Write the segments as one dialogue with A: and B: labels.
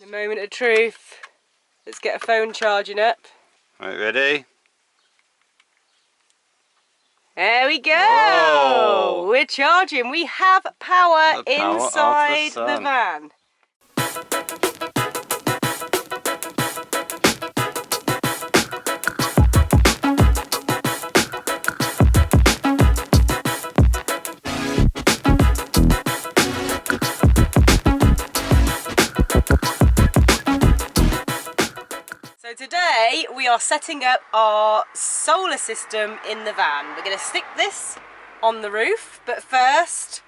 A: The moment of truth. Let's get a phone charging up.
B: Right, ready?
A: There we go!
B: Whoa.
A: We're charging. We have power inside the van. So today we are setting up our solar system in the van. We're going to stick this on the roof, but first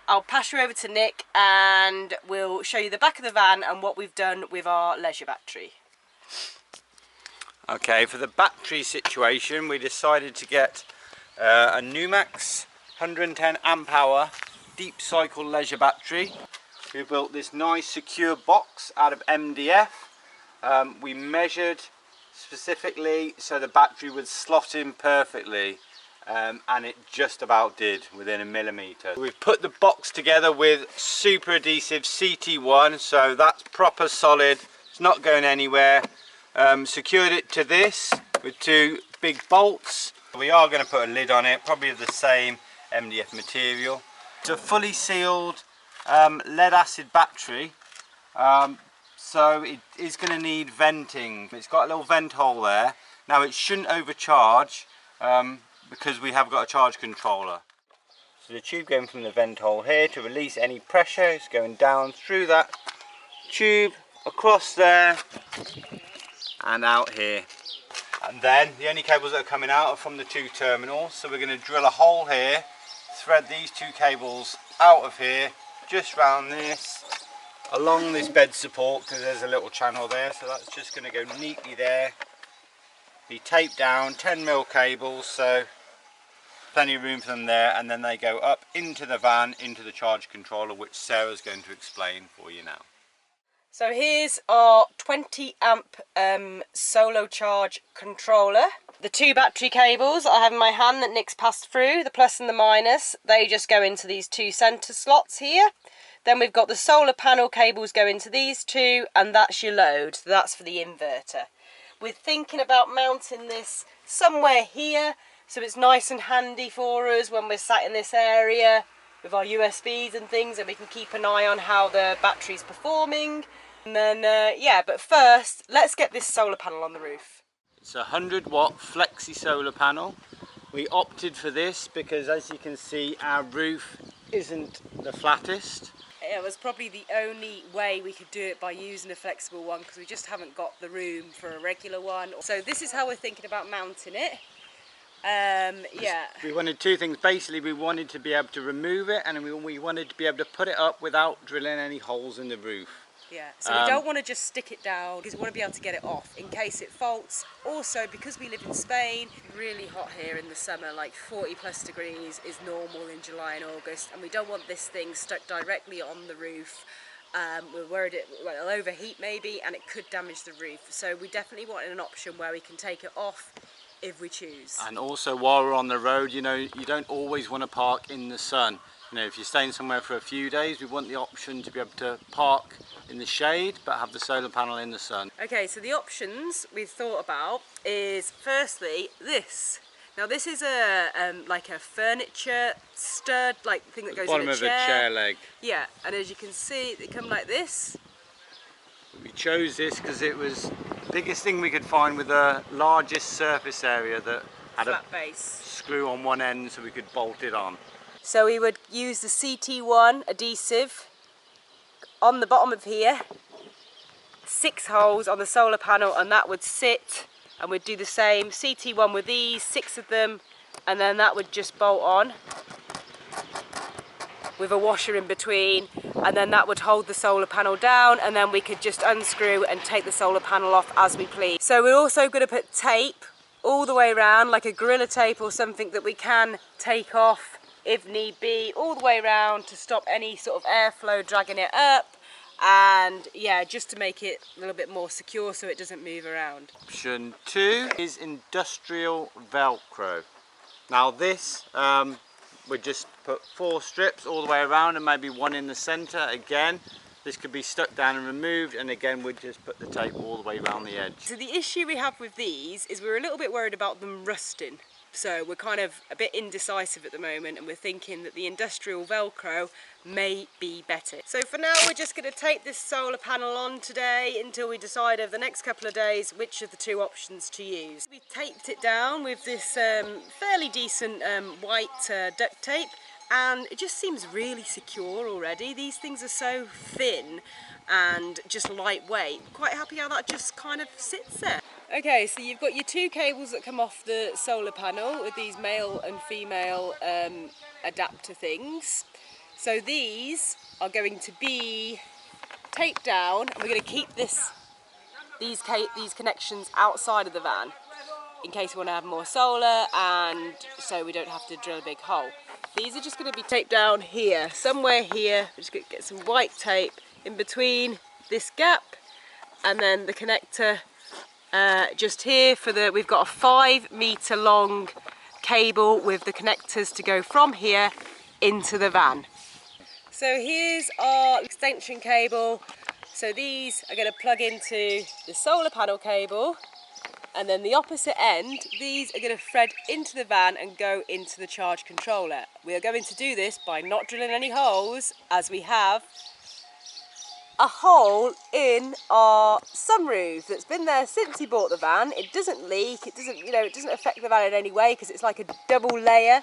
A: I'll pass you over to Nick and we'll show you the back of the van and what we've done with our leisure battery.
B: Okay, for the battery situation we decided to get a Numax 110 amp hour deep cycle leisure battery. We built this nice secure box out of MDF. We measured specifically so the battery would slot in perfectly, and it just about did within a millimetre. We've put the box together with super adhesive CT1, so that's proper solid, it's not going anywhere. Secured it to this with two big bolts. We are going to put a lid on it, probably of the same MDF material. It's a fully sealed lead acid battery. So it is going to need venting. It's got a little vent hole there. Now it shouldn't overcharge because we have got a charge controller. So the tube going from the vent hole here to release any pressure is going down through that tube, across there and out here. And then the only cables that are coming out are from the two terminals. So we're going to drill a hole here, thread these two cables out of here, just round this, along this bed support, because there's a little channel there, so that's just going to go neatly there, be taped down, 10mm cables, so plenty of room for them there, and then they go up into the van, into the charge controller, which Sarah's going to explain for you now.
A: So here's our 20 amp solo charge controller. The two battery cables I have in my hand that Nick's passed through, the plus and the minus, they just go into these two centre slots here. Then we've got the solar panel cables go into these two, and that's your load, so that's for the inverter. We're thinking about mounting this somewhere here, so it's nice and handy for us when we're sat in this area with our USBs and things, and we can keep an eye on how the battery's performing. And then, yeah, but first, let's get this solar panel on the roof.
B: It's a 100 watt flexi solar panel. We opted for this because, as you can see, our roof isn't the flattest.
A: It was probably the only way we could do it by using a flexible one, because we just haven't got the room for a regular one. So this is how we're thinking about mounting it. Yeah. We
B: wanted two things. Basically, we wanted to be able to remove it, and we wanted to be able to put it up without drilling any holes in the roof.
A: Yeah, so we don't want to just stick it down, because we want to be able to get it off in case it faults. Also, because we live in Spain, really hot here in the summer, like 40 plus degrees is normal in July and August, and we don't want this thing stuck directly on the roof. We're worried it'll overheat maybe, and it could damage the roof. So we definitely want an option where we can take it off if we choose.
B: And also, while we're on the road, you know, you don't always want to park in the sun. You know, if you're staying somewhere for a few days, we want the option to be able to park in the shade but have the solar panel in the sun.
A: Okay, so the options we've thought about is firstly this. Now this is a like a furniture stud like thing that goes
B: bottom
A: in a chair.
B: Of a chair leg.
A: Yeah, and as you can see, they come like this.
B: We chose this because it was the biggest thing we could find with the largest surface area that had
A: flat
B: a
A: base
B: screw on one end, so we could bolt it on.
A: So we would use the CT1 adhesive on the bottom of here, 6 holes on the solar panel, and that would sit, and we'd do the same CT1 with these, 6 of them, and then that would just bolt on with a washer in between, and then that would hold the solar panel down, and then we could just unscrew and take the solar panel off as we please. So we're also going to put tape all the way around, like a Gorilla Tape or something that we can take off if need be, all the way around to stop any sort of airflow dragging it up, and yeah, just to make it a little bit more secure so it doesn't move around.
B: Option 2 is industrial Velcro. Now this, we just put 4 strips all the way around and maybe one in the centre again. this could be stuck down and removed, and again we'd just put the tape all the way around the edge.
A: So the issue we have with these is we're a little bit worried about them rusting. So we're kind of a bit indecisive at the moment, and we're thinking that the industrial Velcro may be better. So for now we're just going to tape this solar panel on today until we decide over the next couple of days which of the two options to use. We taped it down with this fairly decent white duct tape, and it just seems really secure already. These things are so thin and just lightweight. Quite happy how that just kind of sits there. Okay, so you've got your two cables that come off the solar panel with these male and female adapter things. So these are going to be taped down, and we're going to keep these connections outside of the van in case we want to have more solar, and so we don't have to drill a big hole. These are just going to be taped down here, somewhere here. We're just going to get some white tape in between this gap and then the connector just here for the, we've got a 5 meter long cable with the connectors to go from here into the van. So here's our extension cable. So these are going to plug into the solar panel cable, and then the opposite end, these are going to thread into the van and go into the charge controller. We are going to do this by not drilling any holes, as we have a hole in our sunroof that's been there since he bought the van. It doesn't leak, it doesn't, it doesn't affect the van in any way because it's like a double layer.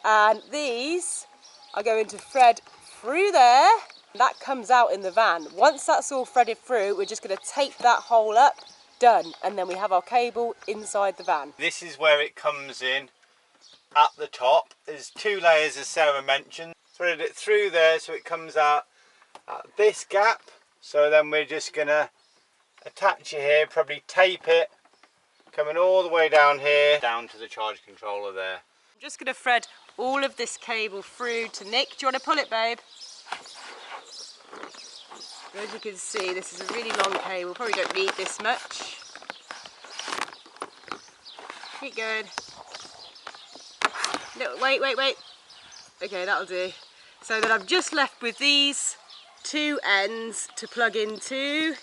A: And these are going to thread through there. That comes out in the van. Once that's all threaded through, we're just going to tape that hole up, done, and then we have our cable inside the van.
B: This is where it comes in at the top. There's 2 layers, as Sarah mentioned. Threaded it through there so it comes out at this gap. So then we're just going to attach it here, probably tape it, coming all the way down here, down to the charge controller there.
A: I'm just going to thread all of this cable through to Nick. Do you want to pull it, babe? As you can see, this is a really long cable. Probably don't need this much. Keep going. No, wait. Okay, that'll do. So then I'm just left with these 2 ends to plug into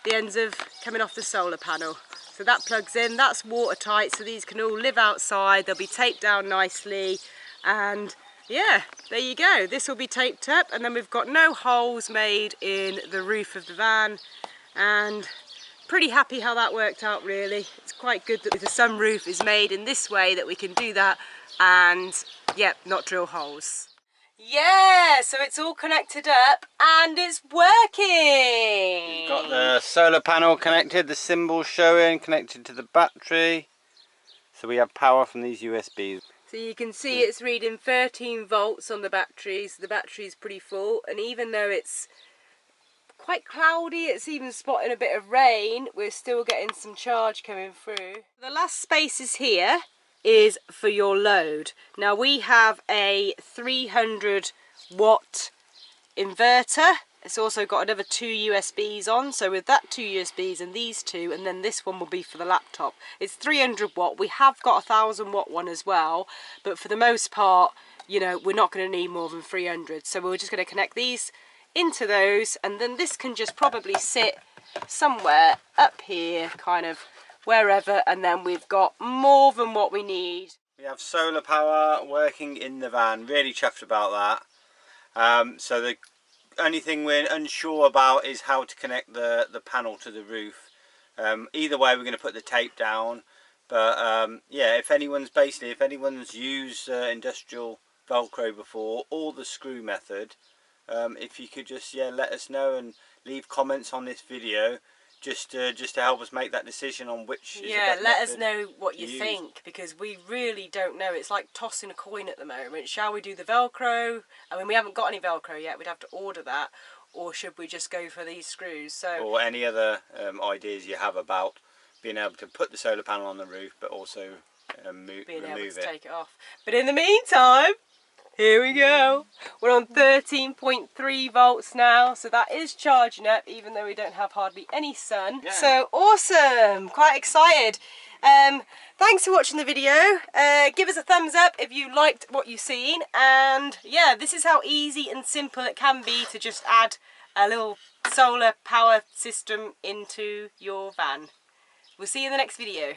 A: the ends of coming off the solar panel. So that plugs in, that's watertight, so these can all live outside. They'll be taped down nicely, and yeah, there you go. This will be taped up, and then we've got no holes made in the roof of the van, and pretty happy how that worked out, really. It's quite good that the sunroof is made in this way that we can do that and, yep, not drill holes. Yeah, so it's all connected up and it's working.
B: We've got the solar panel connected, the symbol showing, connected to the battery. So we have power from these USBs.
A: So you can see it's reading 13 volts on the battery, so the battery's pretty full, and even though it's quite cloudy, it's even spotting a bit of rain, we're still getting some charge coming through. The last space is here is for your load. Now we have a 300 watt inverter. It's also got another 2 USBs on, so with that 2 USBs and these 2, and then this one will be for the laptop. It's 300 watt. We have got a 1000 watt one as well, but for the most part, we're not going to need more than 300. So we're just going to connect these into those, and then this can just probably sit somewhere up here, kind of wherever, and then we've got more than what we need.
B: We have solar power working in the van. Really chuffed about that. So the only thing we're unsure about is how to connect the panel to the roof. Either way, we're going to put the tape down, but yeah, if anyone's used industrial Velcro before, or the screw method, if you could just let us know and leave comments on this video, just to help us make that decision on which is the best
A: let
B: method
A: us know what you think, because we really don't know. It's like tossing a coin at the moment. Shall we do the Velcro? I mean, we haven't got any Velcro yet, we'd have to order that, or should we just go for these screws? So,
B: or any other ideas you have about being able to put the solar panel on the roof, but also remove it.
A: Take it off. But in the meantime, here we go. We're on 13.3 volts now, so that is charging up, even though we don't have hardly any sun. Yeah. So awesome, quite excited. Thanks for watching the video. Give us a thumbs up if you liked what you've seen, and yeah, this is how easy and simple it can be to just add a little solar power system into your van. We'll see you in the next video.